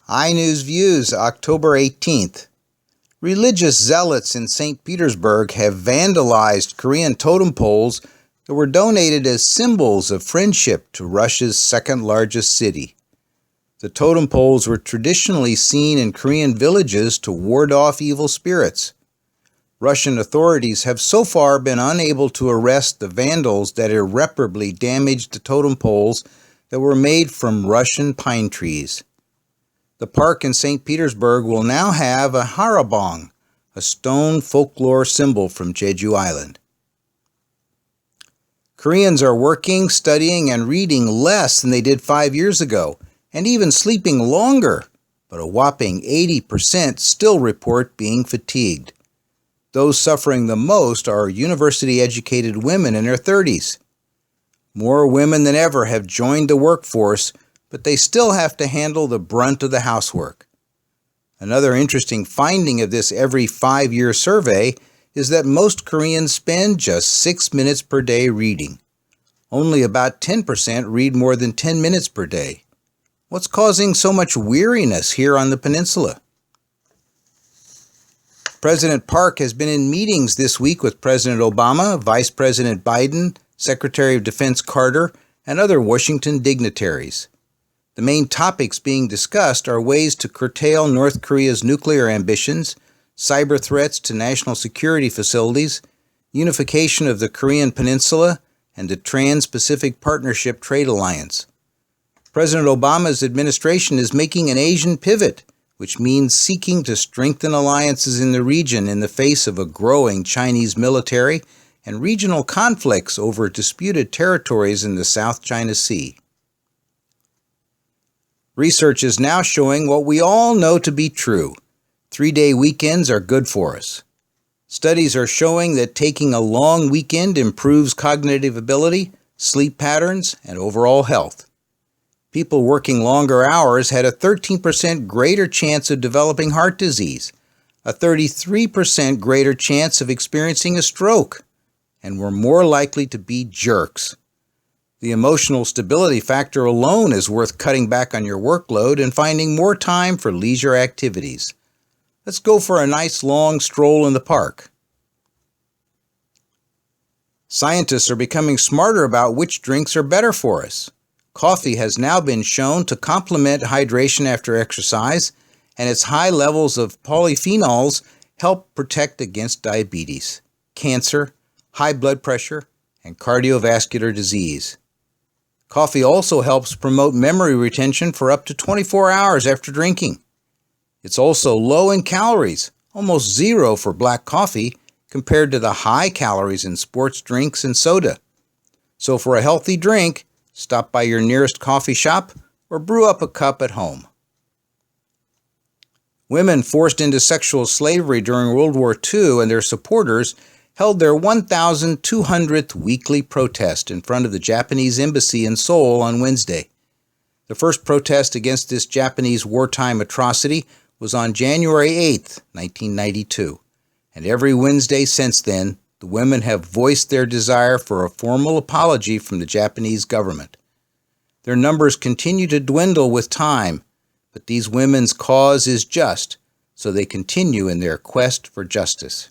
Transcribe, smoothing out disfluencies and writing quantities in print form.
iNews Views, October 18th. Religious zealots in St. Petersburg have vandalized Korean totem poles that were donated as symbols of friendship to Russia's second-largest city. The totem poles were traditionally seen in Korean villages to ward off evil spirits. Russian authorities have so far been unable to arrest the vandals that irreparably damaged the totem poles that were made from Russian pine trees. The park in St. Petersburg will now have a harabong, a stone folklore symbol from Jeju Island. Koreans are working, studying, and reading less than they did 5 years ago, and even sleeping longer, but a whopping 80% still report being fatigued. Those suffering the most are university-educated women in their 30s. More women than ever have joined the workforce, but they still have to handle the brunt of the housework. Another interesting finding of this every 5-year survey is that most Koreans spend just 6 minutes per day reading. Only about 10% read more than 10 minutes per day. What's causing so much weariness here on the peninsula? President Park has been in meetings this week with President Obama, Vice President Biden, Secretary of Defense Carter, and other Washington dignitaries. The main topics being discussed are ways to curtail North Korea's nuclear ambitions, cyber threats to national security facilities, unification of the Korean Peninsula, and the Trans-Pacific Partnership Trade Alliance. President Obama's administration is making an Asian pivot, which means seeking to strengthen alliances in the region in the face of a growing Chinese military and regional conflicts over disputed territories in the South China Sea. Research is now showing what we all know to be true. 3-day weekends are good for us. Studies are showing that taking a long weekend improves cognitive ability, sleep patterns, and overall health. People working longer hours had a 13% greater chance of developing heart disease, a 33% greater chance of experiencing a stroke, and were more likely to be jerks. The emotional stability factor alone is worth cutting back on your workload and finding more time for leisure activities. Let's go for a nice long stroll in the park. Scientists are becoming smarter about which drinks are better for us. Coffee has now been shown to complement hydration after exercise, and its high levels of polyphenols help protect against diabetes, cancer, high blood pressure, and cardiovascular disease. Coffee also helps promote memory retention for up to 24 hours after drinking. It's also low in calories, almost zero for black coffee, compared to the high calories in sports drinks and soda. So for a healthy drink, stop by your nearest coffee shop or brew up a cup at home. Women forced into sexual slavery during World War II and their supporters held their 1,200th weekly protest in front of the Japanese embassy in Seoul on Wednesday. The first protest against this Japanese wartime atrocity was on January 8, 1992, and every Wednesday since then, the women have voiced their desire for a formal apology from the Japanese government. Their numbers continue to dwindle with time, but these women's cause is just, so they continue in their quest for justice.